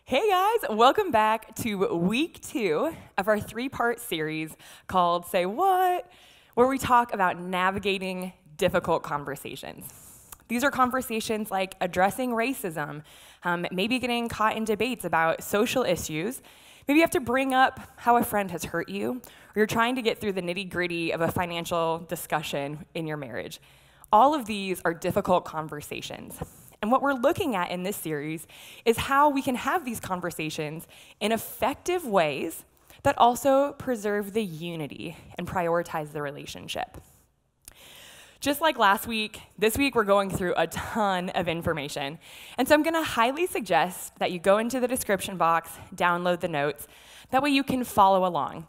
Hey guys, welcome back to week 2 of our 3-part series called Say What, where we talk about navigating difficult conversations. These are conversations like addressing racism, maybe getting caught in debates about social issues. Maybe you have to bring up how a friend has hurt you, or you're trying to get through the nitty-gritty of a financial discussion in your marriage. All of these are difficult conversations. And what we're looking at in this series is how we can have these conversations in effective ways that also preserve the unity and prioritize the relationship. Just like last week, this week we're going through a ton of information. And so I'm going to highly suggest that you go into the description box, download the notes. That way you can follow along.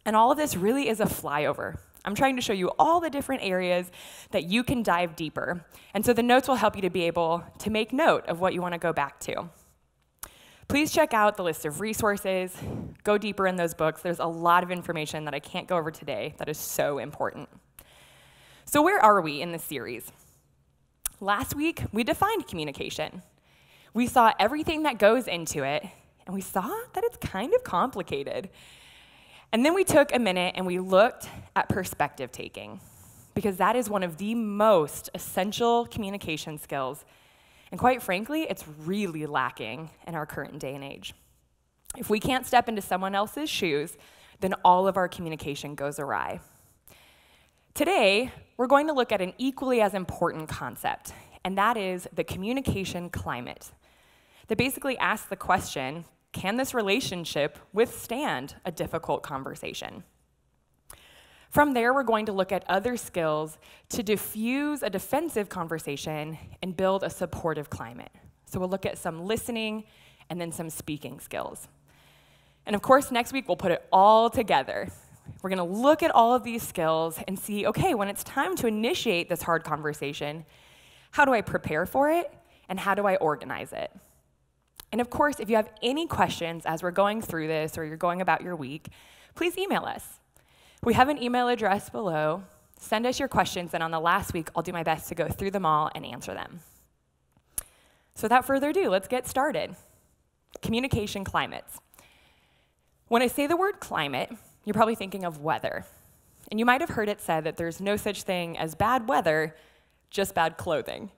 And all of this really is a flyover. I'm trying to show you all the different areas that you can dive deeper. And so the notes will help you to be able to make note of what you want to go back to. Please check out the list of resources. Go deeper in those books. There's a lot of information that I can't go over today that is so important. So where are we in this series? Last week, we defined communication. We saw everything that goes into it, and we saw that it's kind of complicated. And then we took a minute and we looked at perspective taking, because that is one of the most essential communication skills. And quite frankly, it's really lacking in our current day and age. If we can't step into someone else's shoes, then all of our communication goes awry. Today, we're going to look at an equally as important concept, and that is the communication climate. That basically asks the question, can this relationship withstand a difficult conversation? From there, we're going to look at other skills to diffuse a defensive conversation and build a supportive climate. So we'll look at some listening and then some speaking skills. And of course, next week, we'll put it all together. We're going to look at all of these skills and see, okay, when it's time to initiate this hard conversation, how do I prepare for it and how do I organize it? And of course, if you have any questions as we're going through this or you're going about your week, please email us. We have an email address below. Send us your questions, and on the last week, I'll do my best to go through them all and answer them. So without further ado, let's get started. Communication climates. When I say the word climate, you're probably thinking of weather. And you might have heard it said that there's no such thing as bad weather, just bad clothing.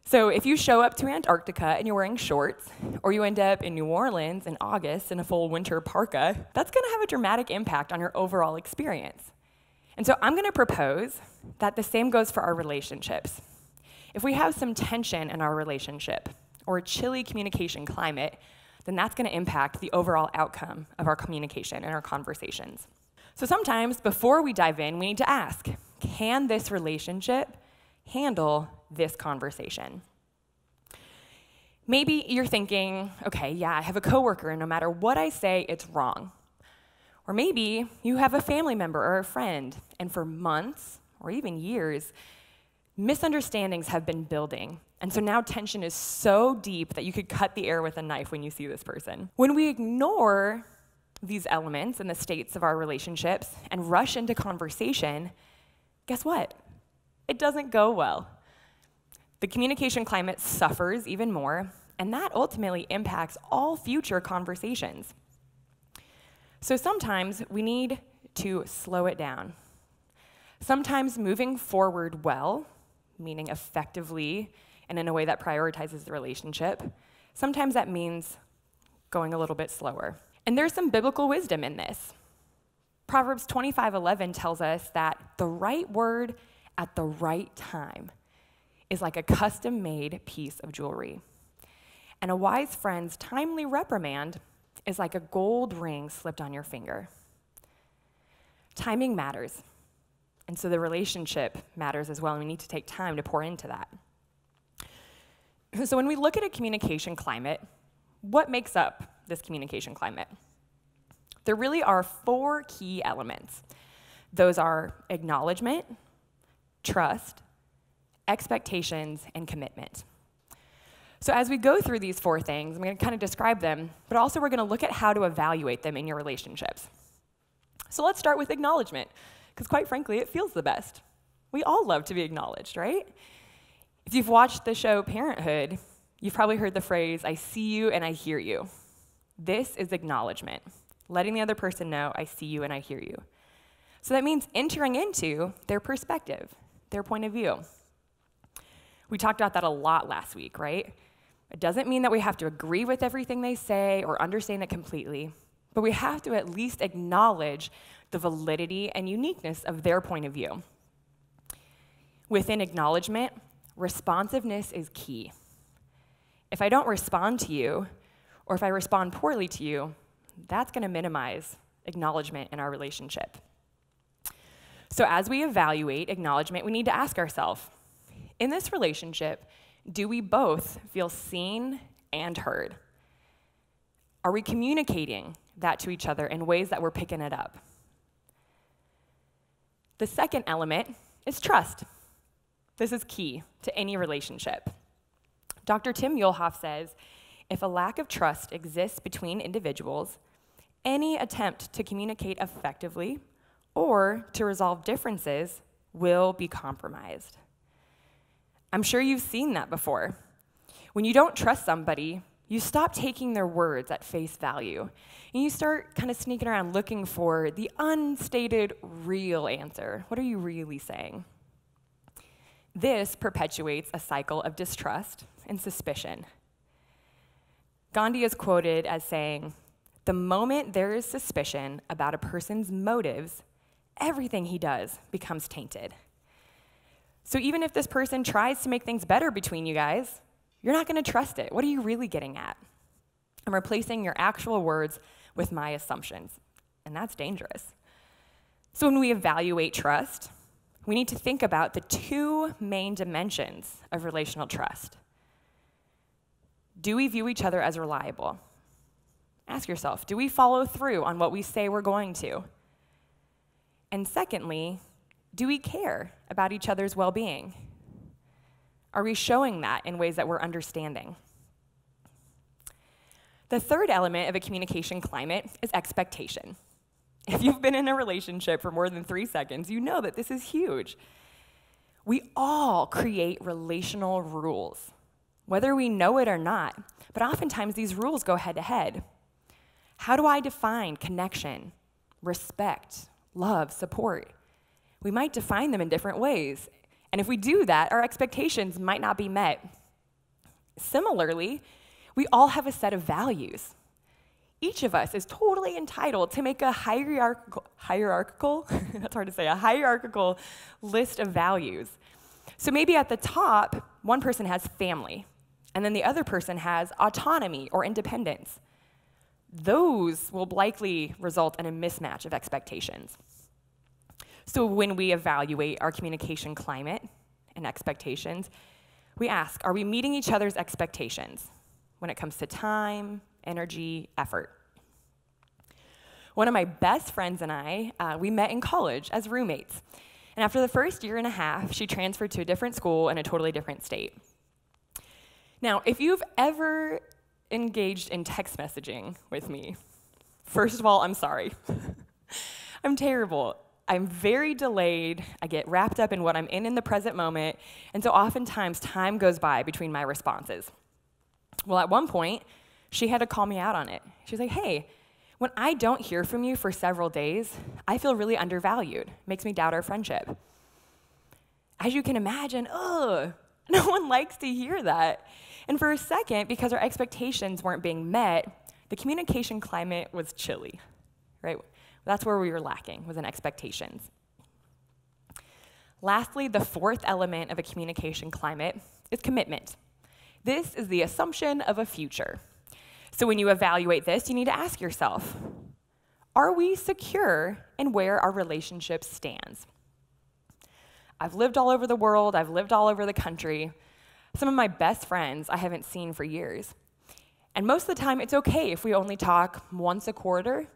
So if you show up to Antarctica and you're wearing shorts, or you end up in New Orleans in August in a full winter parka, that's going to have a dramatic impact on your overall experience. And so I'm going to propose that the same goes for our relationships. If we have some tension in our relationship or a chilly communication climate, then that's going to impact the overall outcome of our communication and our conversations. So sometimes before we dive in, we need to ask, can this relationship handle this conversation? Maybe you're thinking, okay, yeah, I have a coworker, and no matter what I say, it's wrong. Or maybe you have a family member or a friend, and for months or even years, misunderstandings have been building. And so now tension is so deep that you could cut the air with a knife when you see this person. When we ignore these elements and the states of our relationships and rush into conversation, guess what? It doesn't go well. The communication climate suffers even more, and that ultimately impacts all future conversations. So sometimes we need to slow it down. Sometimes moving forward well, meaning effectively and in a way that prioritizes the relationship, sometimes that means going a little bit slower. And there's some biblical wisdom in this. Proverbs 25:11 tells us that the right word at the right time is like a custom-made piece of jewelry. And a wise friend's timely reprimand is like a gold ring slipped on your finger. Timing matters. And so the relationship matters as well, and we need to take time to pour into that. So when we look at a communication climate, what makes up this communication climate? There really are 4 key elements. Those are acknowledgement, trust, expectations, and commitment. So as we go through these 4 things, I'm going to kind of describe them, but also we're going to look at how to evaluate them in your relationships. So let's start with acknowledgement, because quite frankly, it feels the best. We all love to be acknowledged, right? If you've watched the show Parenthood, You've probably heard the phrase, I see you and I hear you. This is acknowledgement, letting the other person know, I see you and I hear you. So that means entering into their perspective, their point of view. We talked about that a lot last week, right? It doesn't mean that we have to agree with everything they say or understand it completely, but we have to at least acknowledge the validity and uniqueness of their point of view. Within acknowledgement, responsiveness is key. If I don't respond to you, or if I respond poorly to you, that's going to minimize acknowledgement in our relationship. So as we evaluate acknowledgement, we need to ask ourselves, in this relationship, do we both feel seen and heard? Are we communicating that to each other in ways that we're picking it up? The second element is trust. This is key to any relationship. Dr. Tim Muehlhoff says, if a lack of trust exists between individuals, any attempt to communicate effectively or to resolve differences will be compromised. I'm sure you've seen that before. When you don't trust somebody, you stop taking their words at face value, and you start kind of sneaking around looking for the unstated real answer. What are you really saying? This perpetuates a cycle of distrust and suspicion. Gandhi is quoted as saying, the moment there is suspicion about a person's motives, everything he does becomes tainted. So even if this person tries to make things better between you guys, you're not going to trust it. What are you really getting at? I'm replacing your actual words with my assumptions, and that's dangerous. So when we evaluate trust, we need to think about the two main dimensions of relational trust. Do we view each other as reliable? Ask yourself, do we follow through on what we say we're going to? And secondly, do we care about each other's well-being? Are we showing that in ways that we're understanding? The third element of a communication climate is expectation. If you've been in a relationship for more than 3 seconds, you know that this is huge. We all create relational rules, whether we know it or not, but oftentimes these rules go head-to-head. How do I define connection, respect, love, support? We might define them in different ways, and if we do that, our expectations might not be met. Similarly, we all have a set of values. Each of us is totally entitled to make a hierarchical that's hard to say, a hierarchical list of values. So maybe at the top, one person has family, and then the other person has autonomy or independence. Those will likely result in a mismatch of expectations. So when we evaluate our communication climate and expectations, we ask, are we meeting each other's expectations when it comes to time, energy, effort? One of my best friends and I, we met in college as roommates. And after the first year and a half, she transferred to a different school in a totally different state. Now, if you've ever engaged in text messaging with me, first of all, I'm sorry. I'm terrible. I'm very delayed. I get wrapped up in what I'm in the present moment, and so oftentimes time goes by between my responses. Well, at one point, she had to call me out on it. She was like, hey, when I don't hear from you for several days, I feel really undervalued. It makes me doubt our friendship. As you can imagine, no one likes to hear that. And for a second, because our expectations weren't being met, the communication climate was chilly, right? That's where we were lacking, was in expectations. Lastly, the fourth element of a communication climate is commitment. This is the assumption of a future. So when you evaluate this, you need to ask yourself, are we secure in where our relationship stands? I've lived all over the world, I've lived all over the country. Some of my best friends I haven't seen for years. And most of the time, it's okay if we only talk once a quarter,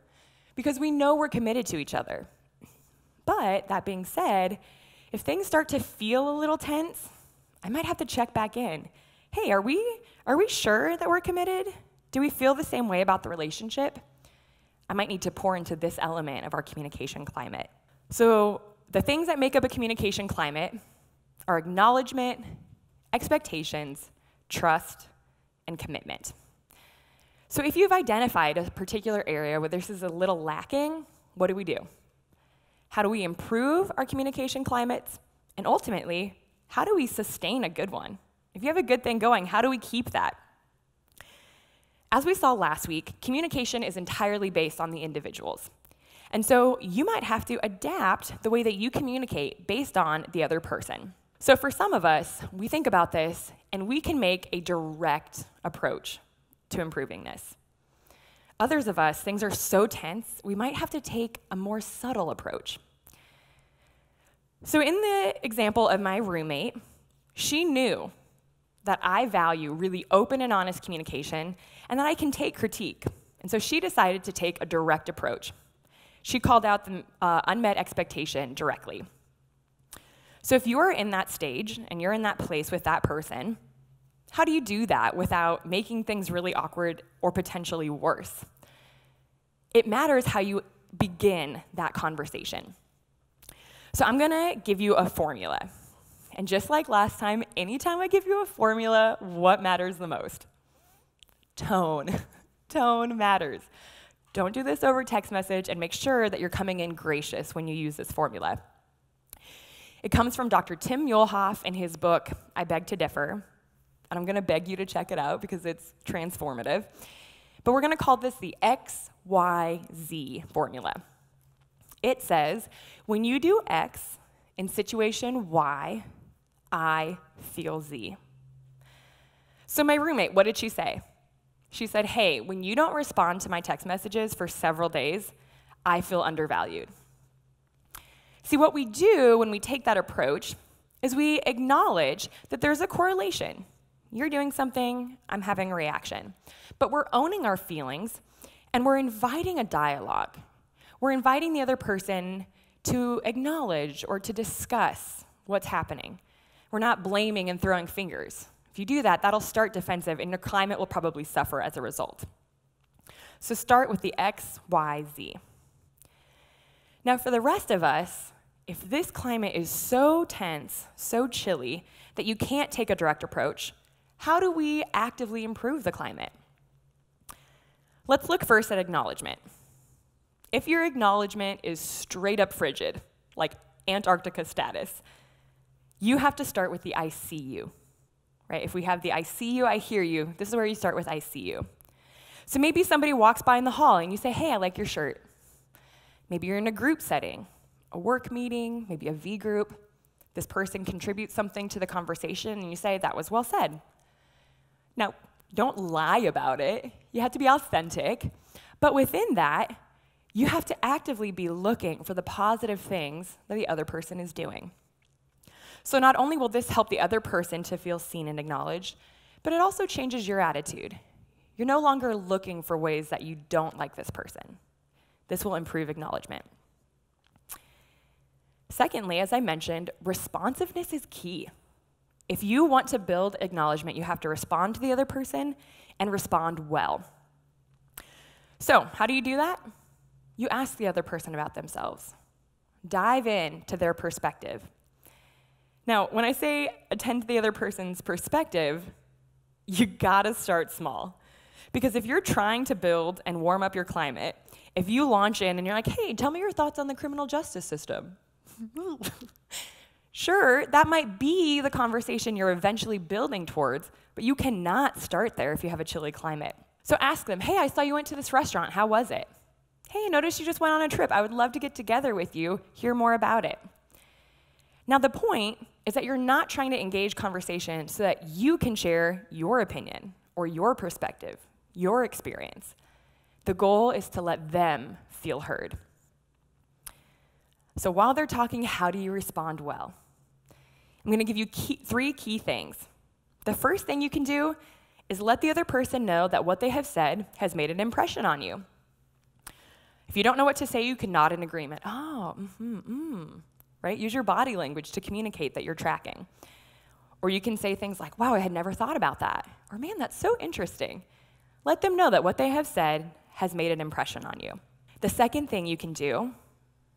because we know we're committed to each other. But that being said, if things start to feel a little tense, I might have to check back in. Hey, are we sure that we're committed? Do we feel the same way about the relationship? I might need to pour into this element of our communication climate. So the things that make up a communication climate are acknowledgement, expectations, trust, and commitment. So if you've identified a particular area where this is a little lacking, what do? How do we improve our communication climates? And ultimately, how do we sustain a good one? If you have a good thing going, how do we keep that? As we saw last week, communication is entirely based on the individuals. And so you might have to adapt the way that you communicate based on the other person. So for some of us, we think about this, and we can make a direct approach to improving this. Others of us, things are so tense, we might have to take a more subtle approach. So in the example of my roommate, she knew that I value really open and honest communication and that I can take critique. And so she decided to take a direct approach. She called out the unmet expectation directly. So if you're in that stage and you're in that place with that person, how do you do that without making things really awkward or potentially worse? It matters how you begin that conversation. So I'm gonna give you a formula. And just like last time, anytime I give you a formula, what matters the most? Tone. Tone matters. Don't do this over text message, and make sure that you're coming in gracious when you use this formula. It comes from Dr. Tim Muehlhoff in his book, I Beg to Differ. And I'm going to beg you to check it out because it's transformative. But we're going to call this the XYZ formula. It says, when you do X in situation Y, I feel Z. So my roommate, what did she say? She said, hey, when you don't respond to my text messages for several days, I feel undervalued. See, what we do when we take that approach is we acknowledge that there's a correlation. You're doing something, I'm having a reaction. But we're owning our feelings, and we're inviting a dialogue. We're inviting the other person to acknowledge or to discuss what's happening. We're not blaming and throwing fingers. If you do that, that'll start defensive, and your climate will probably suffer as a result. So start with the X, Y, Z. Now, for the rest of us, if this climate is so tense, so chilly, that you can't take a direct approach, how do we actively improve the climate? Let's look first at acknowledgement. If your acknowledgement is straight up frigid, like Antarctica status, you have to start with the I see you, right? If we have the I see you, I hear you, this is where you start with I see you. So maybe somebody walks by in the hall and you say, hey, I like your shirt. Maybe you're in a group setting, a work meeting, maybe a V group. This person contributes something to the conversation and you say, that was well said. Now, don't lie about it. You have to be authentic. But within that, you have to actively be looking for the positive things that the other person is doing. So not only will this help the other person to feel seen and acknowledged, but it also changes your attitude. You're no longer looking for ways that you don't like this person. This will improve acknowledgement. Secondly, as I mentioned, responsiveness is key. If you want to build acknowledgement, you have to respond to the other person and respond well. So, how do you do that? You ask the other person about themselves. Dive in to their perspective. Now, when I say attend to the other person's perspective, you gotta start small. Because if you're trying to build and warm up your climate, if you launch in and you're like, hey, tell me your thoughts on the criminal justice system. Sure, that might be the conversation you're eventually building towards, but you cannot start there if you have a chilly climate. So ask them, hey, I saw you went to this restaurant. How was it? Hey, I noticed you just went on a trip. I would love to get together with you, hear more about it. Now, the point is that you're not trying to engage conversation so that you can share your opinion or your perspective, your experience. The goal is to let them feel heard. So while they're talking, how do you respond well? I'm going to give you three key things. The first thing you can do is let the other person know that what they have said has made an impression on you. If you don't know what to say, you can nod in agreement. Oh, right? Use your body language to communicate that you're tracking. Or you can say things like, wow, I had never thought about that. Or man, that's so interesting. Let them know that what they have said has made an impression on you. The second thing you can do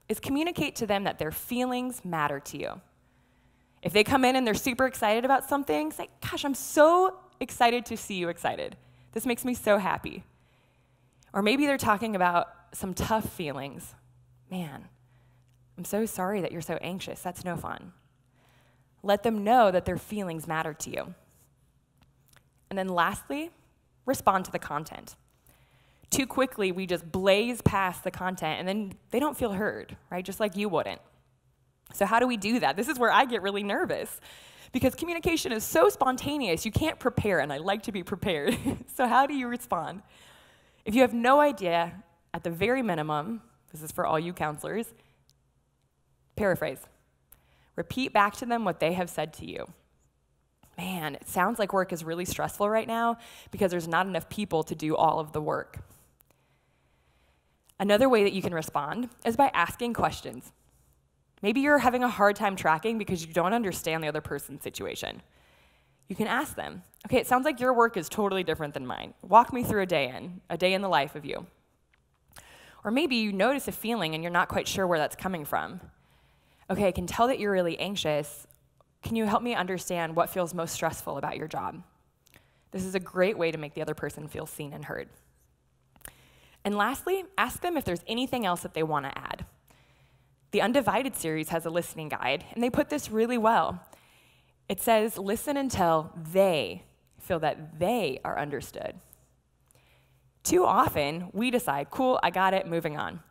is communicate to them that their feelings matter to you. If they come in and they're super excited about something, say, gosh, I'm so excited to see you excited. This makes me so happy. Or maybe they're talking about some tough feelings. Man, I'm so sorry that you're so anxious. That's no fun. Let them know that their feelings matter to you. And then lastly, respond to the content. Too quickly, we just blaze past the content, and then they don't feel heard, right? Just like you wouldn't. So how do we do that? This is where I get really nervous, because communication is so spontaneous. You can't prepare, and I like to be prepared. So how do you respond? If you have no idea, at the very minimum, this is for all you counselors, paraphrase. Repeat back to them what they have said to you. Man, it sounds like work is really stressful right now because there's not enough people to do all of the work. Another way that you can respond is by asking questions. Maybe you're having a hard time tracking because you don't understand the other person's situation. You can ask them, okay, it sounds like your work is totally different than mine. Walk me through a day in the life of you. Or maybe you notice a feeling and you're not quite sure where that's coming from. Okay, I can tell that you're really anxious. Can you help me understand what feels most stressful about your job? This is a great way to make the other person feel seen and heard. And lastly, ask them if there's anything else that they want to add. The Undivided series has a listening guide, and they put this really well. It says, listen until they feel that they are understood. Too often, we decide, cool, I got it, moving on.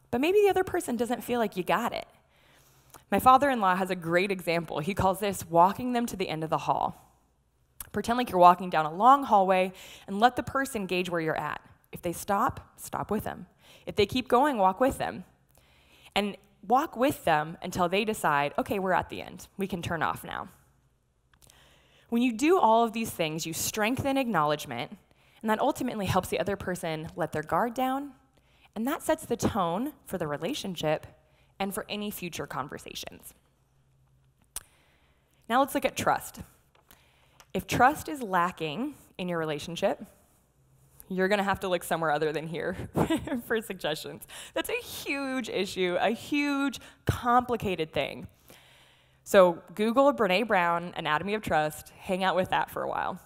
But maybe the other person doesn't feel like you got it. My father-in-law has a great example. He calls this walking them to the end of the hall. Pretend like you're walking down a long hallway and let the person gauge where you're at. If they stop, stop with them. If they keep going, walk with them. And walk with them until they decide, okay, we're at the end. We can turn off now. When you do all of these things, you strengthen acknowledgement, and that ultimately helps the other person let their guard down, and that sets the tone for the relationship and for any future conversations. Now let's look at trust. If trust is lacking in your relationship, you're going to have to look somewhere other than here for suggestions. That's a huge issue, a huge, complicated thing. So Google Brené Brown, Anatomy of Trust, hang out with that for a while.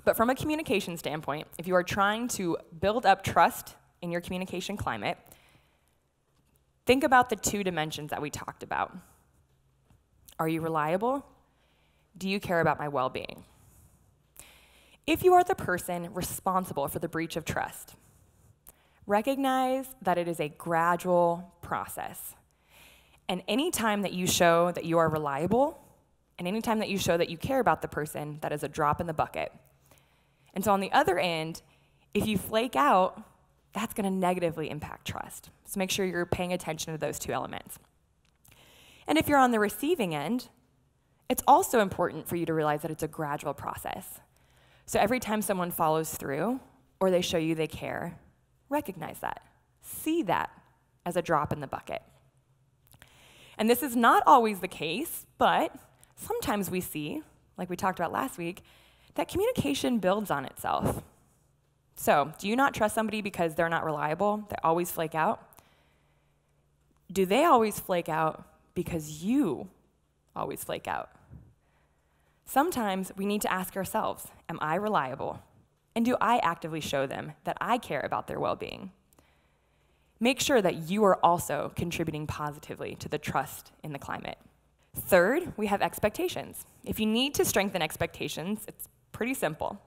But from a communication standpoint, if you are trying to build up trust in your communication climate, think about the two dimensions that we talked about. Are you reliable? Do you care about my well-being? If you are the person responsible for the breach of trust, recognize that it is a gradual process. And any time that you show that you are reliable, and any time that you show that you care about the person, that is a drop in the bucket. And so on the other end, if you flake out, that's going to negatively impact trust. So make sure you're paying attention to those two elements. And if you're on the receiving end, it's also important for you to realize that it's a gradual process. So every time someone follows through or they show you they care, recognize that. See that as a drop in the bucket. And this is not always the case, but sometimes we see, like we talked about last week, that communication builds on itself. So, do you not trust somebody because they're not reliable? They always flake out? Do they always flake out because you always flake out? Sometimes we need to ask ourselves, am I reliable? And do I actively show them that I care about their well-being? Make sure that you are also contributing positively to the trust in the climate. Third, we have expectations. If you need to strengthen expectations, it's pretty simple.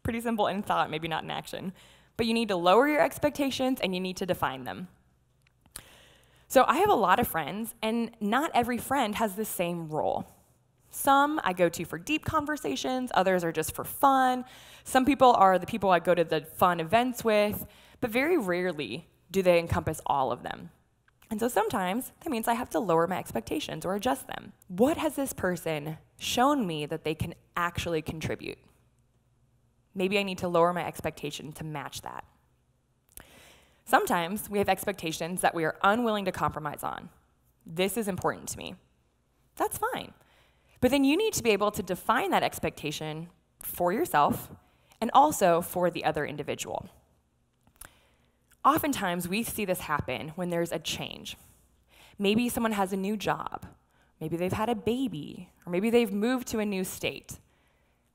Pretty simple in thought, maybe not in action. But you need to lower your expectations and you need to define them. So I have a lot of friends, and not every friend has the same role. Some I go to for deep conversations, others are just for fun. Some people are the people I go to the fun events with, but very rarely do they encompass all of them. And so sometimes that means I have to lower my expectations or adjust them. What has this person shown me that they can actually contribute? Maybe I need to lower my expectation to match that. Sometimes we have expectations that we are unwilling to compromise on. This is important to me. That's fine. But then you need to be able to define that expectation for yourself and also for the other individual. Oftentimes, we see this happen when there's a change. Maybe someone has a new job. Maybe they've had a baby. Or maybe they've moved to a new state.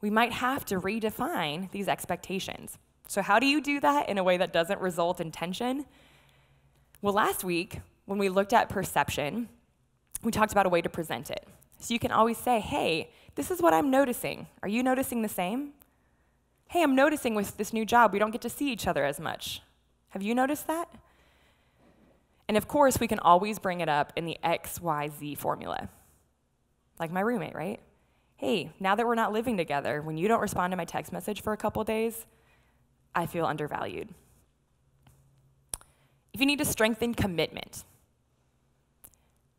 we might have to redefine these expectations. So how do you do that in a way that doesn't result in tension? Well, last week, when we looked at perception, we talked about a way to present it. So you can always say, hey, this is what I'm noticing. Are you noticing the same? Hey, I'm noticing with this new job, we don't get to see each other as much. Have you noticed that? And of course, we can always bring it up in the XYZ formula. Like my roommate, right? Hey, now that we're not living together, when you don't respond to my text message for a couple days, I feel undervalued. If you need to strengthen commitment,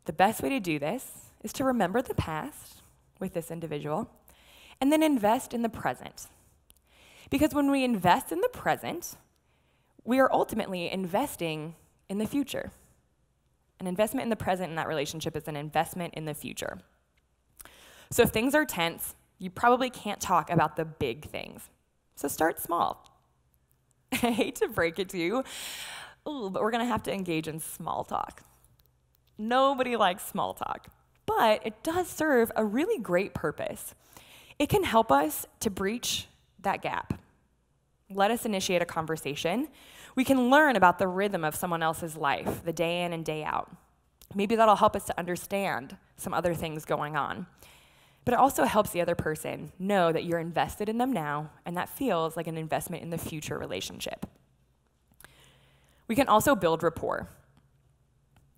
the best way to do this is to remember the past with this individual and then invest in the present. Because when we invest in the present, we are ultimately investing in the future. An investment in the present in that relationship is an investment in the future. So if things are tense, you probably can't talk about the big things. So start small. I hate to break it to you, but we're going to have to engage in small talk. Nobody likes small talk, but it does serve a really great purpose. It can help us to breach that gap. Let us initiate a conversation. We can learn about the rhythm of someone else's life, the day in and day out. Maybe that'll help us to understand some other things going on. But it also helps the other person know that you're invested in them now, and that feels like an investment in the future relationship. We can also build rapport.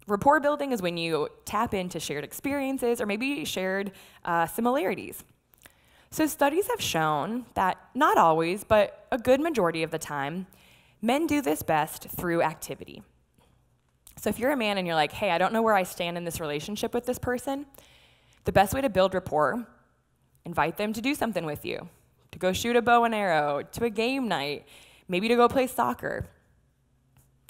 Rapport building is when you tap into shared experiences or maybe shared similarities. So studies have shown that not always, but a good majority of the time, men do this best through activity. So if you're a man and you're like, hey, I don't know where I stand in this relationship with this person, the best way to build rapport, invite them to do something with you, to go shoot a bow and arrow, to a game night, maybe to go play soccer.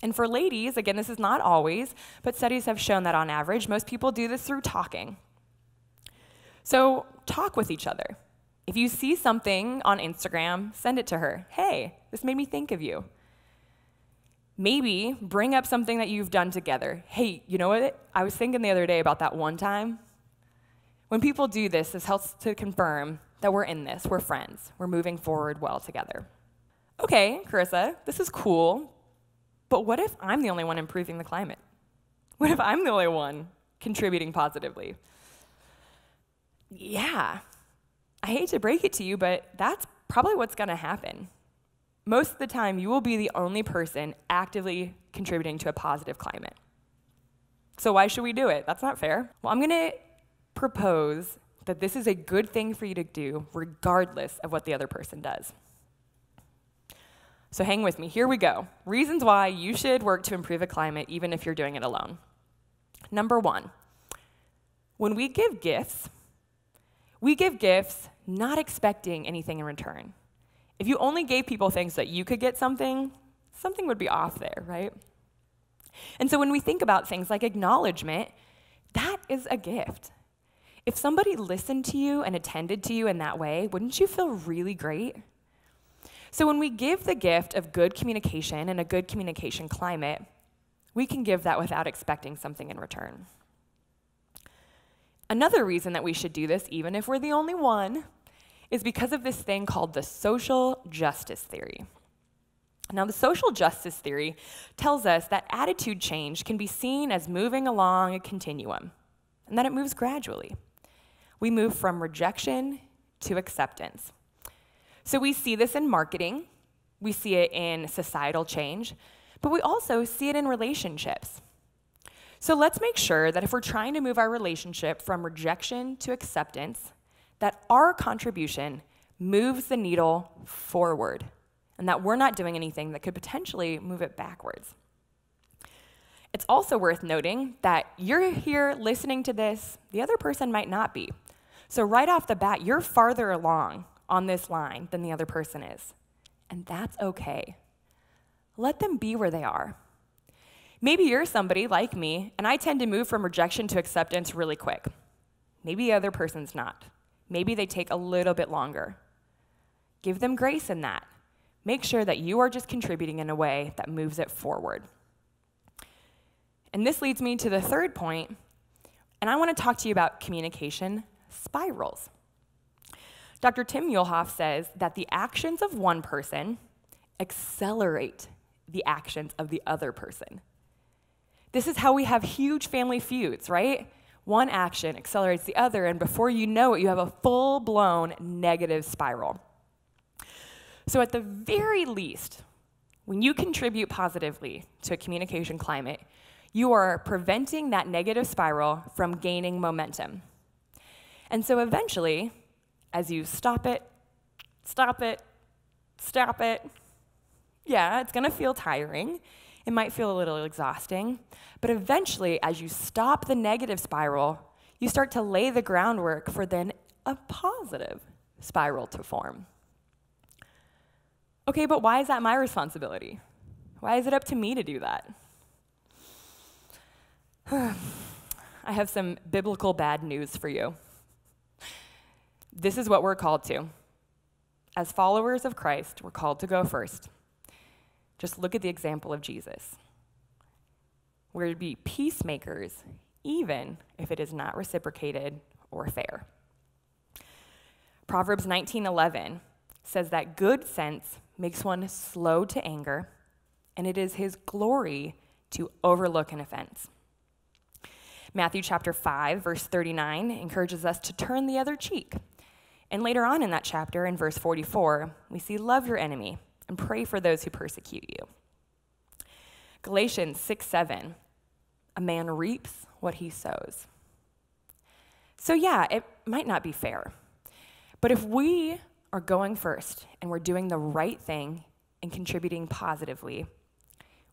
And for ladies, again, this is not always, but studies have shown that on average, most people do this through talking. So talk with each other. If you see something on Instagram, send it to her. Hey, this made me think of you. Maybe bring up something that you've done together. Hey, you know what? I was thinking the other day about that one time. When people do this, this helps to confirm that we're in this, we're friends, we're moving forward well together. Okay, Carissa, this is cool, but what if I'm the only one improving the climate? What if I'm the only one contributing positively? Yeah, I hate to break it to you, but that's probably what's gonna happen. Most of the time, you will be the only person actively contributing to a positive climate. So why should we do it? That's not fair. Well, I'm gonna propose that this is a good thing for you to do regardless of what the other person does. So hang with me, here we go. Reasons why you should work to improve a climate even if you're doing it alone. Number one, when we give gifts not expecting anything in return. If you only gave people things that you could get something would be off there, right? And so when we think about things like acknowledgement, that is a gift. If somebody listened to you and attended to you in that way, wouldn't you feel really great? So when we give the gift of good communication and a good communication climate, we can give that without expecting something in return. Another reason that we should do this, even if we're the only one, is because of this thing called the social justice theory. Now, the social justice theory tells us that attitude change can be seen as moving along a continuum, and that it moves gradually. We move from rejection to acceptance. So we see this in marketing, we see it in societal change, but we also see it in relationships. So let's make sure that if we're trying to move our relationship from rejection to acceptance, that our contribution moves the needle forward, and that we're not doing anything that could potentially move it backwards. It's also worth noting that you're here listening to this, the other person might not be. So right off the bat, you're farther along on this line than the other person is, and that's okay. Let them be where they are. Maybe you're somebody like me, and I tend to move from rejection to acceptance really quick. Maybe the other person's not. Maybe they take a little bit longer. Give them grace in that. Make sure that you are just contributing in a way that moves it forward. And this leads me to the third point, and I want to talk to you about communication spirals. Dr. Tim Muehlhoff says that the actions of one person accelerate the actions of the other person. This is how we have huge family feuds, right? One action accelerates the other, and before you know it, you have a full-blown negative spiral. So at the very least, when you contribute positively to a communication climate, you are preventing that negative spiral from gaining momentum. And so eventually, as you stop it, yeah, it's gonna feel tiring. It might feel a little exhausting, but eventually, as you stop the negative spiral, you start to lay the groundwork for then a positive spiral to form. Okay, but why is that my responsibility? Why is it up to me to do that? I have some biblical bad news for you. This is what we're called to. As followers of Christ, we're called to go first. Just look at the example of Jesus. We're to be peacemakers, even if it is not reciprocated or fair. Proverbs 19:11 says that good sense makes one slow to anger, and it is his glory to overlook an offense. Matthew chapter 5, verse 39 encourages us to turn the other cheek. And later on in that chapter, in verse 44, we see love your enemy and pray for those who persecute you. Galatians 6:7, a man reaps what he sows. So yeah, it might not be fair, but if we are going first and we're doing the right thing and contributing positively,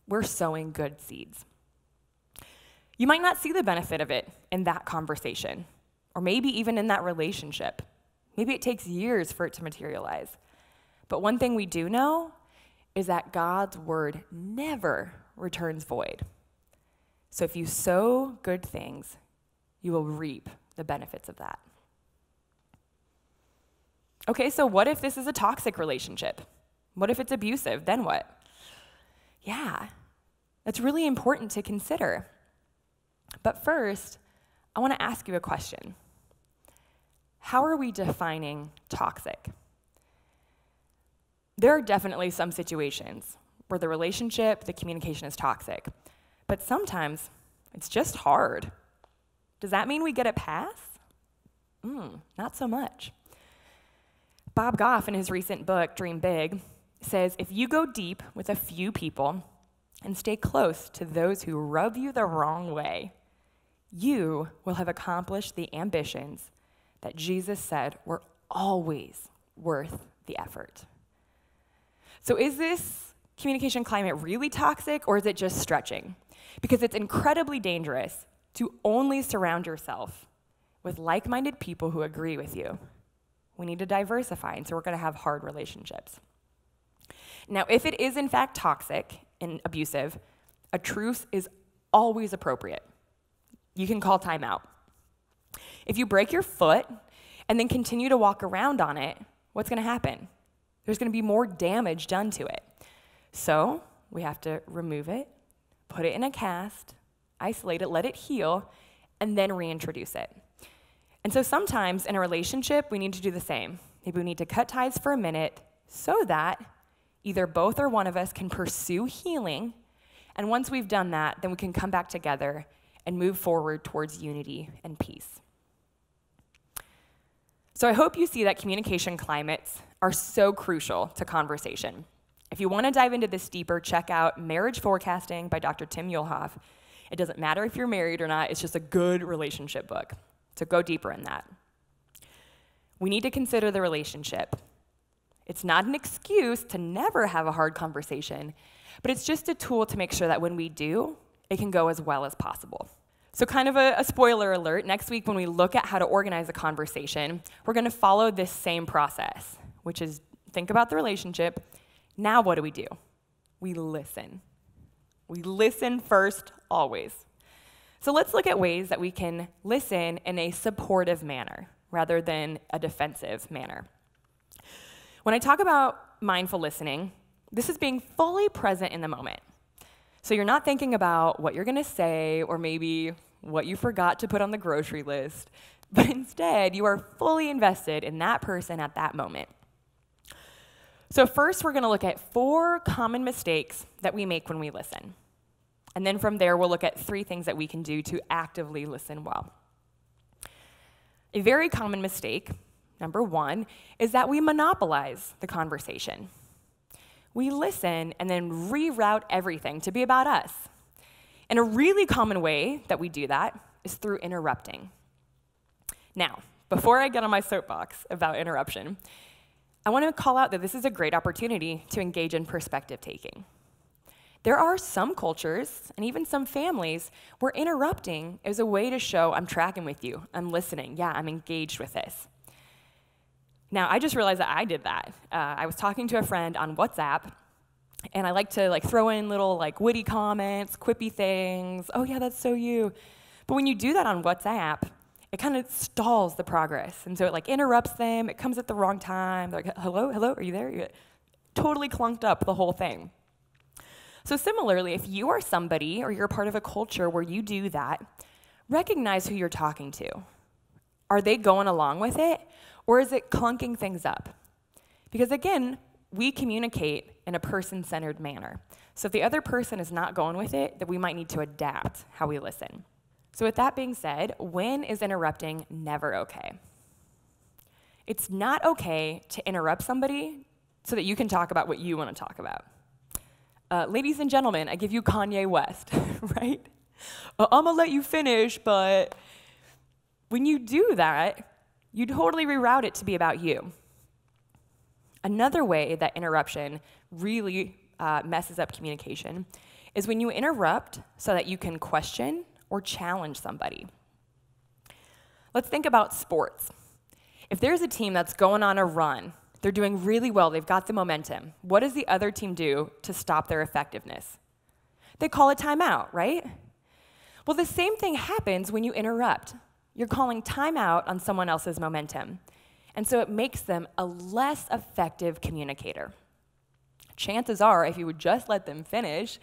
we're sowing good seeds. You might not see the benefit of it in that conversation, or maybe even in that relationship. Maybe it takes years for it to materialize. But one thing we do know is that God's word never returns void. So if you sow good things, you will reap the benefits of that. Okay, so what if this is a toxic relationship? What if it's abusive? Then what? Yeah, that's really important to consider. But first, I want to ask you a question. How are we defining toxic? There are definitely some situations where the relationship, the communication is toxic, but sometimes it's just hard. Does that mean we get a pass? Not so much. Bob Goff, in his recent book, Dream Big, says, if you go deep with a few people and stay close to those who rub you the wrong way, you will have accomplished the ambitions that Jesus said were always worth the effort. So is this communication climate really toxic, or is it just stretching? Because it's incredibly dangerous to only surround yourself with like-minded people who agree with you. We need to diversify, and so we're going to have hard relationships. Now, if it is in fact toxic and abusive, a truce is always appropriate. You can call time out. If you break your foot and then continue to walk around on it, what's going to happen? There's going to be more damage done to it. So we have to remove it, put it in a cast, isolate it, let it heal, and then reintroduce it. And so sometimes in a relationship, we need to do the same. Maybe we need to cut ties for a minute so that either both or one of us can pursue healing, and once we've done that, then we can come back together and move forward towards unity and peace. So I hope you see that communication climates are so crucial to conversation. If you want to dive into this deeper, check out Marriage Forecasting by Dr. Tim Muehlhoff. It doesn't matter if you're married or not, it's just a good relationship book. So go deeper in that. We need to consider the relationship. It's not an excuse to never have a hard conversation, but it's just a tool to make sure that when we do, it can go as well as possible. So kind of a spoiler alert, next week when we look at how to organize a conversation, we're going to follow this same process, which is think about the relationship. Now what do? We listen. We listen first, always. So let's look at ways that we can listen in a supportive manner rather than a defensive manner. When I talk about mindful listening, this is being fully present in the moment. So you're not thinking about what you're going to say or maybe what you forgot to put on the grocery list, but instead you are fully invested in that person at that moment. So first, we're going to look at 4 common mistakes that we make when we listen. And then from there, we'll look at 3 things that we can do to actively listen well. A very common mistake, number 1, is that we monopolize the conversation. We listen and then reroute everything to be about us. And a really common way that we do that is through interrupting. Now, before I get on my soapbox about interruption, I want to call out that this is a great opportunity to engage in perspective taking. There are some cultures, and even some families, where interrupting is a way to show I'm tracking with you, I'm listening, yeah, I'm engaged with this. Now, I just realized that I did that. I was talking to a friend on WhatsApp, and I like to throw in little witty comments, quippy things, oh yeah, that's so you. But when you do that on WhatsApp, it kind of stalls the progress. And so it interrupts them, it comes at the wrong time, they're like, hello, are you there? You totally clunked up the whole thing. So similarly, if you are somebody or you're part of a culture where you do that, recognize who you're talking to. Are they going along with it, or is it clunking things up? Because again, we communicate in a person-centered manner. So if the other person is not going with it, then we might need to adapt how we listen. So with that being said, when is interrupting never okay? It's not okay to interrupt somebody so that you can talk about what you want to talk about. Ladies and gentlemen, I give you Kanye West, right? I'm gonna let you finish, but when you do that, you totally reroute it to be about you. Another way that interruption really messes up communication is when you interrupt so that you can question or challenge somebody. Let's think about sports. If there's a team that's going on a run, they're doing really well, they've got the momentum, what does the other team do to stop their effectiveness? They call a timeout, right? Well, the same thing happens when you interrupt. You're calling timeout on someone else's momentum. And so it makes them a less effective communicator. Chances are, if you would just let them finish,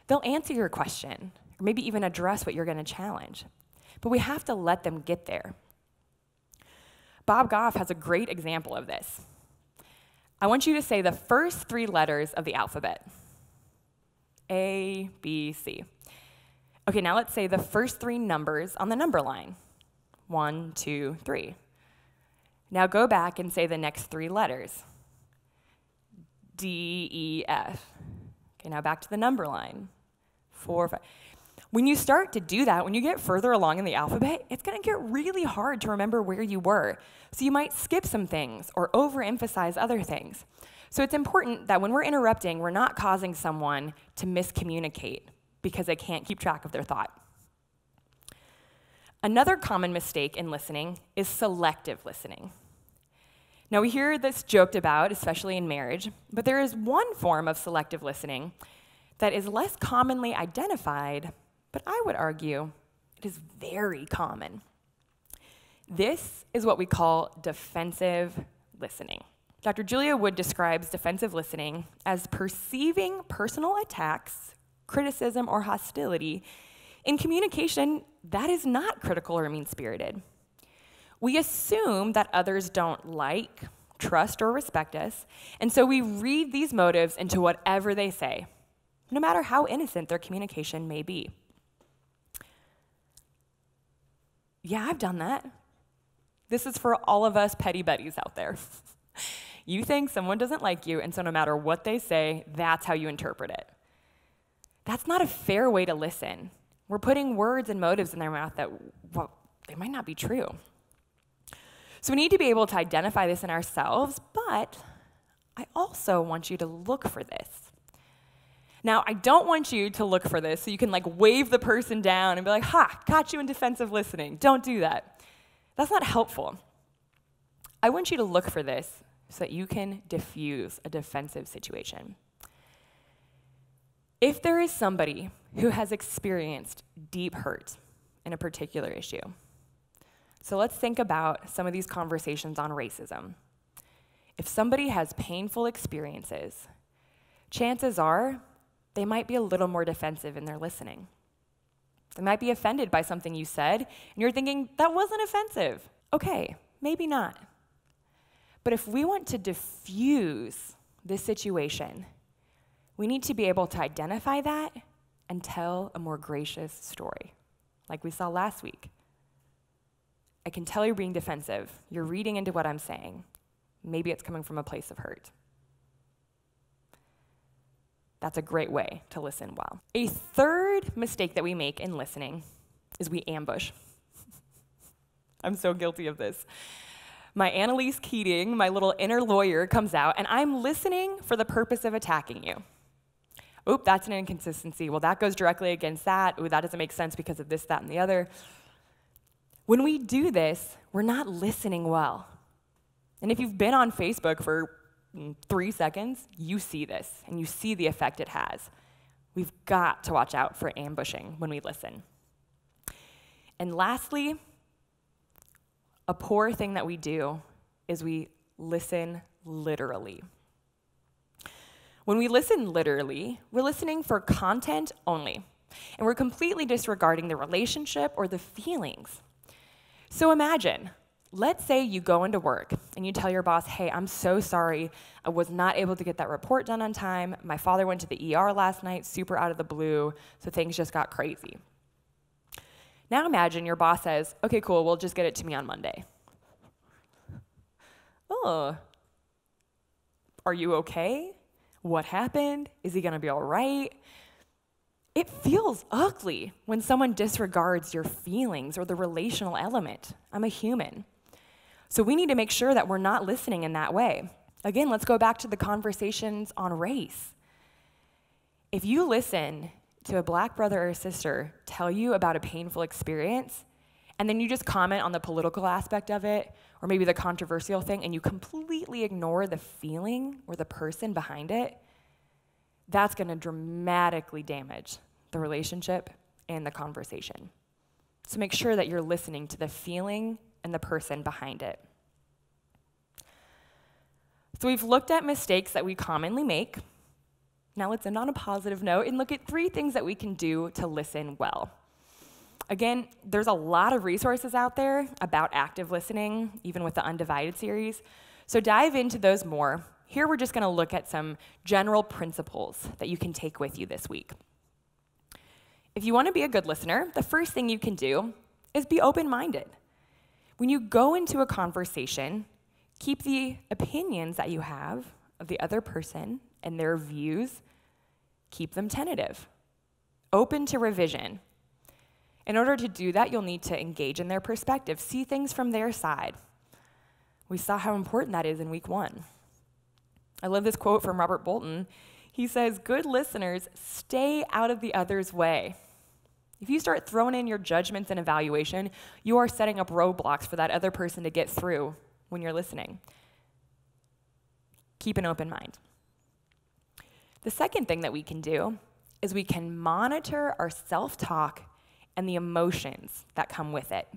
they'll answer your question, or maybe even address what you're going to challenge. But we have to let them get there. Bob Goff has a great example of this. I want you to say the first 3 letters of the alphabet. A, B, C. Okay, now let's say the first 3 numbers on the number line. 1, 2, 3. Now go back and say the next 3 letters. D, E, F. Okay, now back to the number line. 4, 5. When you start to do that, when you get further along in the alphabet, it's going to get really hard to remember where you were. So you might skip some things or overemphasize other things. So it's important that when we're interrupting, we're not causing someone to miscommunicate because they can't keep track of their thought. Another common mistake in listening is selective listening. Now, we hear this joked about, especially in marriage, but there is one form of selective listening that is less commonly identified, but I would argue it is very common. This is what we call defensive listening. Dr. Julia Wood describes defensive listening as perceiving personal attacks, criticism, or hostility in communication that is not critical or mean-spirited. We assume that others don't like, trust, or respect us, and so we read these motives into whatever they say, no matter how innocent their communication may be. Yeah, I've done that. This is for all of us petty Bettys out there. You think someone doesn't like you, and so no matter what they say, that's how you interpret it. That's not a fair way to listen. We're putting words and motives in their mouth that, well, they might not be true. So we need to be able to identify this in ourselves, but I also want you to look for this. Now, I don't want you to look for this so you can wave the person down and be like, ha, caught you in defensive listening. Don't do that. That's not helpful. I want you to look for this so that you can diffuse a defensive situation. If there is somebody who has experienced deep hurt in a particular issue, so let's think about some of these conversations on racism. If somebody has painful experiences, chances are they might be a little more defensive in their listening. They might be offended by something you said, and you're thinking, that wasn't offensive. Okay, maybe not. But if we want to diffuse this situation, we need to be able to identify that and tell a more gracious story, like we saw last week. I can tell you're being defensive. You're reading into what I'm saying. Maybe it's coming from a place of hurt. That's a great way to listen well. A third mistake that we make in listening is we ambush. I'm so guilty of this. My Annalise Keating, my little inner lawyer, comes out, and I'm listening for the purpose of attacking you. Oop, that's an inconsistency. Well, that goes directly against that. Ooh, that doesn't make sense because of this, that, and the other. When we do this, we're not listening well. And if you've been on Facebook for 3 seconds, you see this, and you see the effect it has. We've got to watch out for ambushing when we listen. And lastly, a poor thing that we do is we listen literally. When we listen literally, we're listening for content only, and we're completely disregarding the relationship or the feelings. So imagine, let's say you go into work and you tell your boss, hey, I'm so sorry, I was not able to get that report done on time. My father went to the ER last night, super out of the blue, so things just got crazy. Now imagine your boss says, okay, cool, we'll just get it to me on Monday. Oh, are you okay? What happened? Is he gonna be all right? It feels ugly when someone disregards your feelings or the relational element. I'm a human. So we need to make sure that we're not listening in that way. Again, let's go back to the conversations on race. If you listen to a black brother or sister tell you about a painful experience, and then you just comment on the political aspect of it, or maybe the controversial thing, and you completely ignore the feeling or the person behind it, that's gonna dramatically damage the relationship and the conversation. So make sure that you're listening to the feeling and the person behind it. So we've looked at mistakes that we commonly make. Now let's end on a positive note and look at 3 things that we can do to listen well. Again, there's a lot of resources out there about active listening, even with the Undivided series. So dive into those more. Here we're just gonna look at some general principles that you can take with you this week. If you wanna be a good listener, the first thing you can do is be open-minded. When you go into a conversation, keep the opinions that you have of the other person and their views, keep them tentative, open to revision. In order to do that, you'll need to engage in their perspective, see things from their side. We saw how important that is in week 1. I love this quote from Robert Bolton. He says, good listeners stay out of the other's way. If you start throwing in your judgments and evaluation, you are setting up roadblocks for that other person to get through when you're listening. Keep an open mind. The second thing that we can do is we can monitor our self-talk and the emotions that come with it.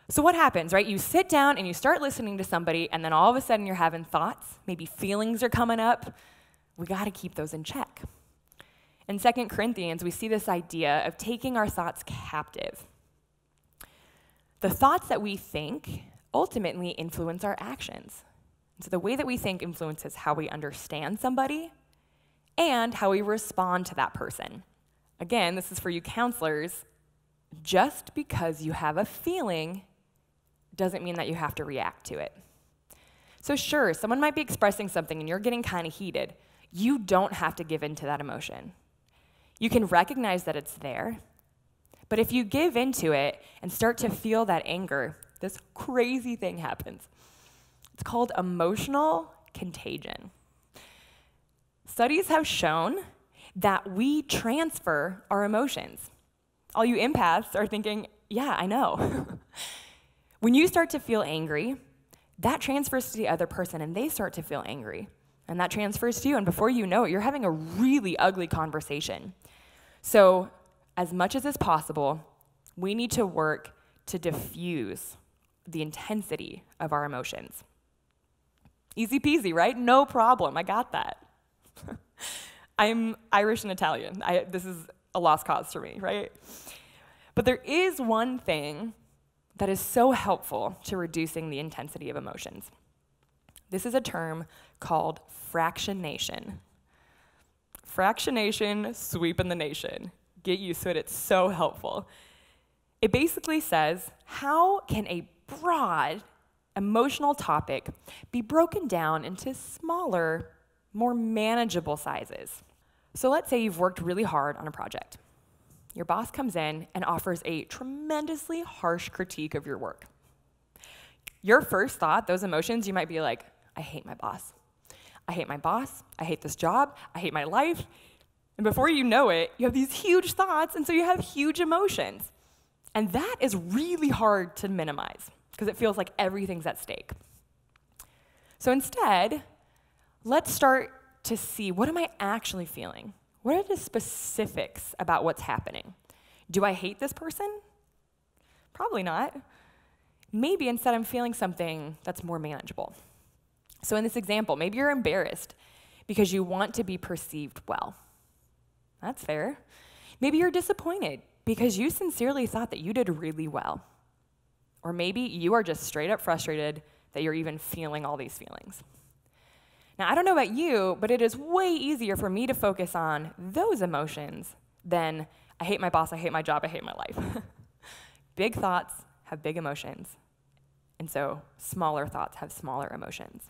So what happens, right? You sit down and you start listening to somebody, and then all of a sudden you're having thoughts, maybe feelings are coming up. We gotta keep those in check. In 2 Corinthians, we see this idea of taking our thoughts captive. The thoughts that we think ultimately influence our actions. And so the way that we think influences how we understand somebody and how we respond to that person. Again, this is for you counselors. Just because you have a feeling doesn't mean that you have to react to it. So sure, someone might be expressing something and you're getting kind of heated. You don't have to give in to that emotion. You can recognize that it's there, but if you give into it and start to feel that anger, this crazy thing happens. It's called emotional contagion. Studies have shown that we transfer our emotions. All you empaths are thinking, yeah, I know. When you start to feel angry, that transfers to the other person and they start to feel angry. And that transfers to you, and before you know it, you're having a really ugly conversation. So, as much as is possible, we need to work to diffuse the intensity of our emotions. Easy peasy, right? No problem, I got that. I'm Irish and Italian. This is a lost cause for me, right? But there is one thing that is so helpful to reducing the intensity of emotions. This is a term called fractionation. Fractionation, sweeping the nation. Get used to it, it's so helpful. It basically says, how can a broad emotional topic be broken down into smaller, more manageable sizes? So let's say you've worked really hard on a project. Your boss comes in and offers a tremendously harsh critique of your work. Your first thought, those emotions, you might be like, I hate my boss. I hate my boss. I hate this job. I hate my life. And before you know it, you have these huge thoughts, and so you have huge emotions. And that is really hard to minimize because it feels like everything's at stake. So instead, let's start to see, what am I actually feeling? What are the specifics about what's happening? Do I hate this person? Probably not. Maybe instead I'm feeling something that's more manageable. So in this example, maybe you're embarrassed because you want to be perceived well. That's fair. Maybe you're disappointed because you sincerely thought that you did really well. Or maybe you are just straight up frustrated that you're even feeling all these feelings. Now, I don't know about you, but it is way easier for me to focus on those emotions than I hate my boss, I hate my job, I hate my life. Big thoughts have big emotions, and so smaller thoughts have smaller emotions.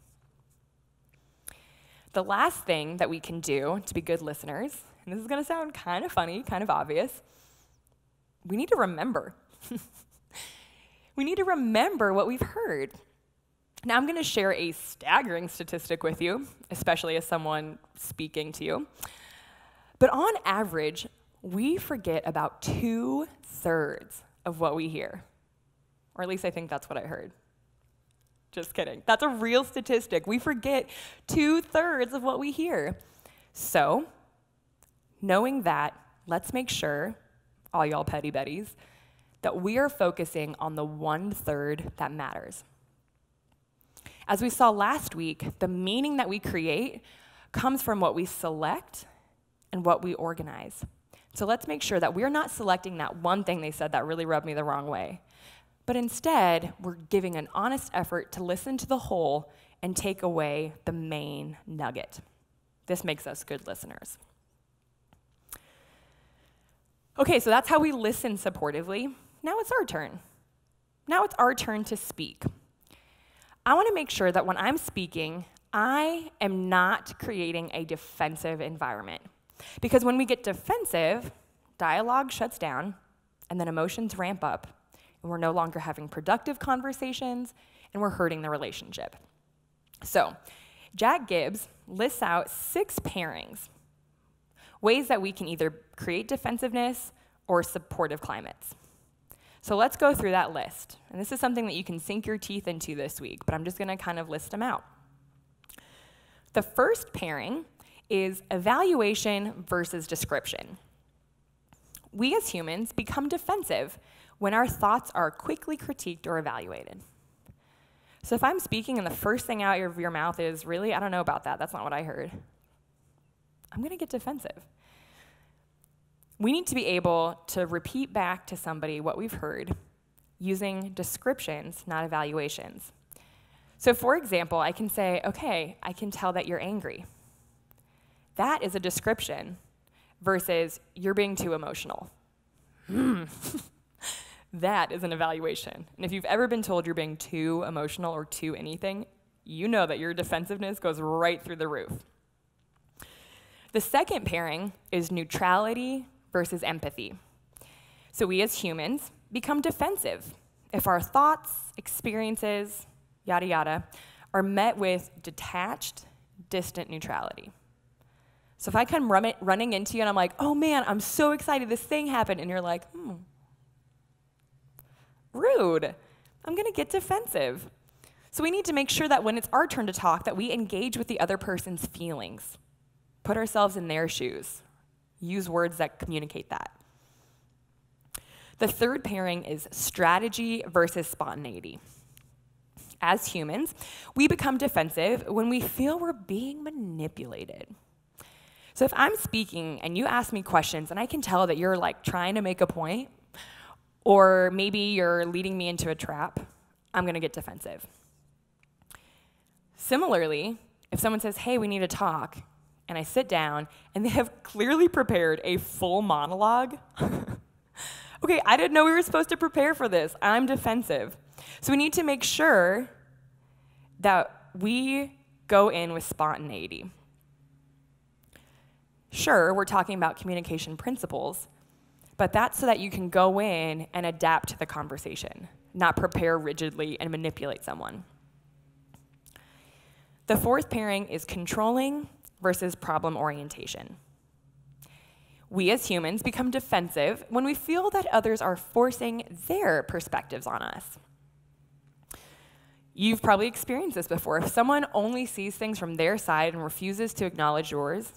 The last thing that we can do to be good listeners, and this is going to sound kind of funny, kind of obvious, we need to remember. We need to remember what we've heard. Now, I'm going to share a staggering statistic with you, especially as someone speaking to you. But on average, we forget about 2/3 of what we hear. Or at least I think that's what I heard. Just kidding. That's a real statistic. We forget 2/3 of what we hear. So, knowing that, let's make sure, all y'all petty betties, that we are focusing on the 1/3 that matters. As we saw last week, the meaning that we create comes from what we select and what we organize. So let's make sure that we're not selecting that one thing they said that really rubbed me the wrong way, but instead, we're giving an honest effort to listen to the whole and take away the main nugget. This makes us good listeners. Okay, so that's how we listen supportively. Now it's our turn. Now it's our turn to speak. I want to make sure that when I'm speaking, I am not creating a defensive environment. Because when we get defensive, dialogue shuts down, and then emotions ramp up, and we're no longer having productive conversations, and we're hurting the relationship. So, Jack Gibbs lists out 6 pairings, ways that we can either create defensiveness or supportive climates. So let's go through that list. And this is something that you can sink your teeth into this week, but I'm just going to kind of list them out. The first pairing is evaluation versus description. We as humans become defensive when our thoughts are quickly critiqued or evaluated. So if I'm speaking and the first thing out of your mouth is, really, I don't know about that, that's not what I heard, I'm going to get defensive. We need to be able to repeat back to somebody what we've heard using descriptions, not evaluations. So for example, I can say, okay, I can tell that you're angry. That is a description versus you're being too emotional. That is an evaluation. And if you've ever been told you're being too emotional or too anything, you know that your defensiveness goes right through the roof. The second pairing is neutrality versus empathy. So we as humans become defensive if our thoughts, experiences, yada yada, are met with detached, distant neutrality. So if I come running into you and I'm like, oh man, I'm so excited, this thing happened, and you're like, rude, I'm gonna get defensive. So we need to make sure that when it's our turn to talk, that we engage with the other person's feelings, put ourselves in their shoes, use words that communicate that. The third pairing is strategy versus spontaneity. As humans, we become defensive when we feel we're being manipulated. So if I'm speaking and you ask me questions and I can tell that you're like trying to make a point, or maybe you're leading me into a trap, I'm gonna get defensive. Similarly, if someone says, hey, we need to talk, and I sit down and they have clearly prepared a full monologue, okay, I didn't know we were supposed to prepare for this. I'm defensive. So we need to make sure that we go in with spontaneity. Sure, we're talking about communication principles, but that's so that you can go in and adapt to the conversation, not prepare rigidly and manipulate someone. The fourth pairing is controlling versus problem orientation. We as humans become defensive when we feel that others are forcing their perspectives on us. You've probably experienced this before. If someone only sees things from their side and refuses to acknowledge yours,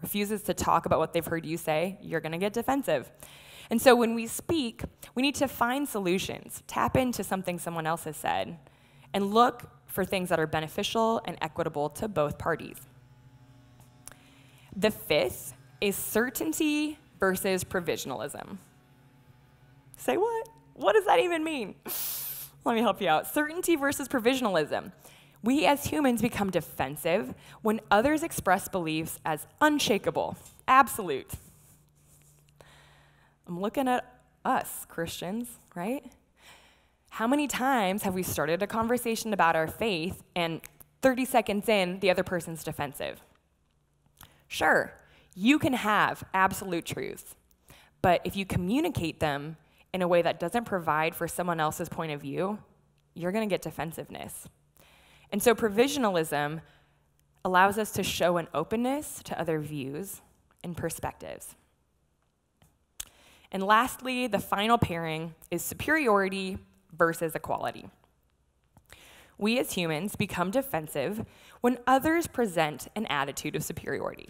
refuses to talk about what they've heard you say, you're gonna get defensive. And so when we speak, we need to find solutions, tap into something someone else has said, and look for things that are beneficial and equitable to both parties. The fifth is certainty versus provisionalism. Say what? What does that even mean? Let me help you out. Certainty versus provisionalism. We as humans become defensive when others express beliefs as unshakable, absolute. I'm looking at us, Christians, right? How many times have we started a conversation about our faith and 30 seconds in, the other person's defensive? Sure, you can have absolute truths, but if you communicate them in a way that doesn't provide for someone else's point of view, you're gonna get defensiveness. And so provisionalism allows us to show an openness to other views and perspectives. And lastly, the final pairing is superiority versus equality. We as humans become defensive when others present an attitude of superiority.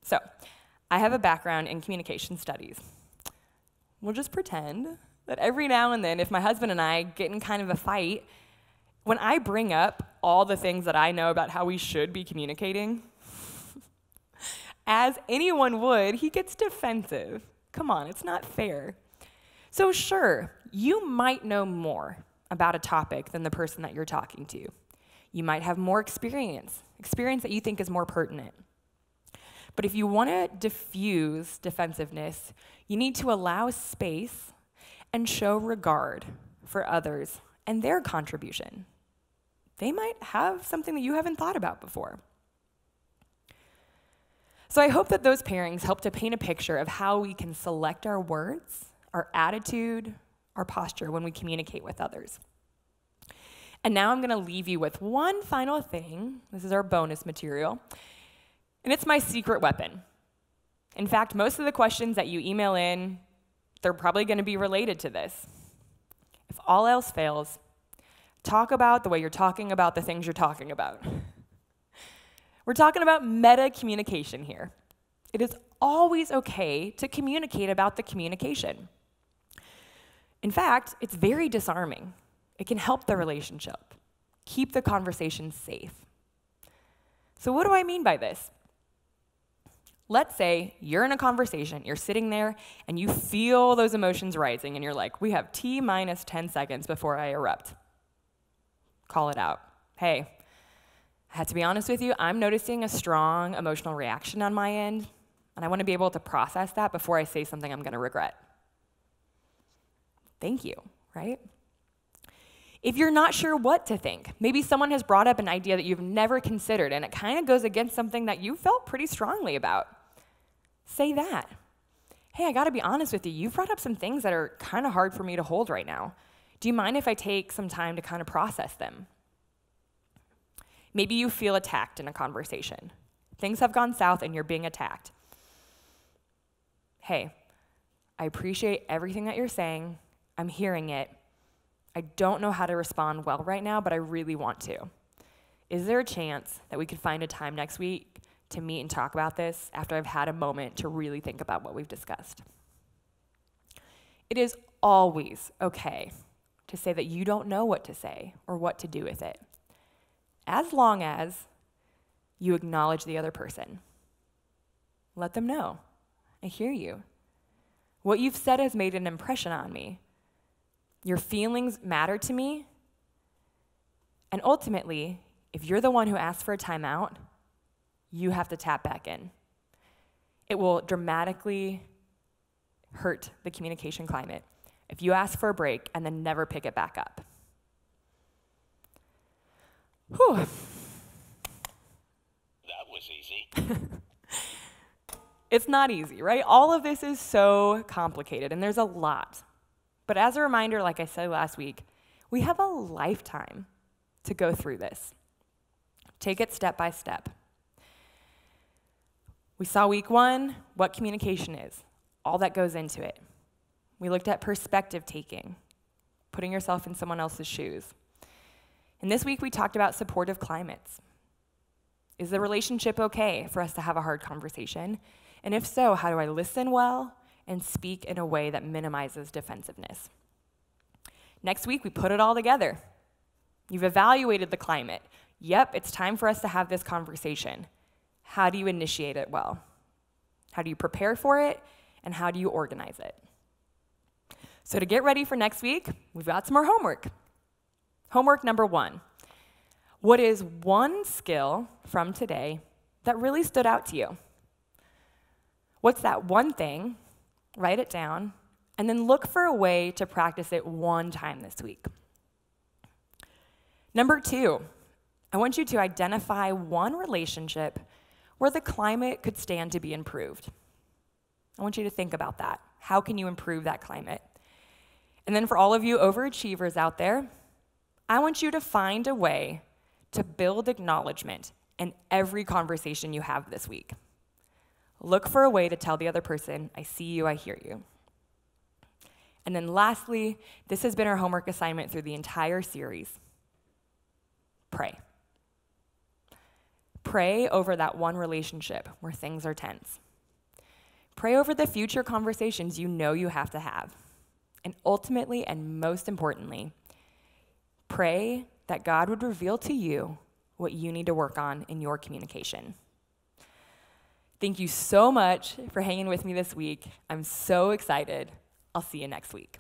So, I have a background in communication studies. We'll just pretend that every now and then, if my husband and I get in kind of a fight, when I bring up all the things that I know about how we should be communicating, as anyone would, he gets defensive. Come on, it's not fair. So sure, you might know more about a topic than the person that you're talking to. You might have more experience that you think is more pertinent. But if you want to diffuse defensiveness, you need to allow space and show regard for others and their contribution. They might have something that you haven't thought about before. So I hope that those pairings help to paint a picture of how we can select our words, our attitude, our posture when we communicate with others. And now I'm going to leave you with one final thing. This is our bonus material. And it's my secret weapon. In fact, most of the questions that you email in, they're probably going to be related to this. If all else fails, talk about the way you're talking about the things you're talking about. We're talking about metacommunication here. It is always okay to communicate about the communication. In fact, it's very disarming. It can help the relationship, keep the conversation safe. So what do I mean by this? Let's say you're in a conversation, you're sitting there, and you feel those emotions rising, and you're like, we have T minus 10 seconds before I erupt. Call it out. Hey, I have to be honest with you, I'm noticing a strong emotional reaction on my end, and I want to be able to process that before I say something I'm going to regret. Thank you, right? If you're not sure what to think, maybe someone has brought up an idea that you've never considered, and it kind of goes against something that you felt pretty strongly about. Say that. Hey, I got to be honest with you, you've brought up some things that are kind of hard for me to hold right now. Do you mind if I take some time to kind of process them? Maybe you feel attacked in a conversation. Things have gone south and you're being attacked. Hey, I appreciate everything that you're saying. I'm hearing it. I don't know how to respond well right now, but I really want to. Is there a chance that we could find a time next week to meet and talk about this after I've had a moment to really think about what we've discussed? It is always okay to say that you don't know what to say or what to do with it, as long as you acknowledge the other person. let them know. I hear you. What you've said has made an impression on me. Your feelings matter to me. And ultimately, if you're the one who asked for a timeout, you have to tap back in. It will dramatically hurt the communication climate if you ask for a break and then never pick it back up. Whew. That was easy. It's not easy, right? All of this is so complicated, and there's a lot. But as a reminder, like I said last week, we have a lifetime to go through this. Take it step by step. We saw week 1, what communication is, all that goes into it. We looked at perspective taking, putting yourself in someone else's shoes. And this week we talked about supportive climates. Is the relationship okay for us to have a hard conversation? And if so, how do I listen well and speak in a way that minimizes defensiveness? Next week, we put it all together. You've evaluated the climate. Yep, it's time for us to have this conversation. How do you initiate it well? How do you prepare for it? And how do you organize it? So to get ready for next week, we've got some more homework. Homework number 1. What is one skill from today that really stood out to you? What's that one thing? Write it down, and then look for a way to practice it one time this week. Number 2, I want you to identify one relationship where the climate could stand to be improved. I want you to think about that. How can you improve that climate? And then for all of you overachievers out there, I want you to find a way to build acknowledgement in every conversation you have this week. Look for a way to tell the other person, I see you, I hear you. And then lastly, this has been our homework assignment through the entire series. Pray. Pray over that one relationship where things are tense. Pray over the future conversations you know you have to have. And ultimately, and most importantly, pray that God would reveal to you what you need to work on in your communication. Thank you so much for hanging with me this week. I'm so excited. I'll see you next week.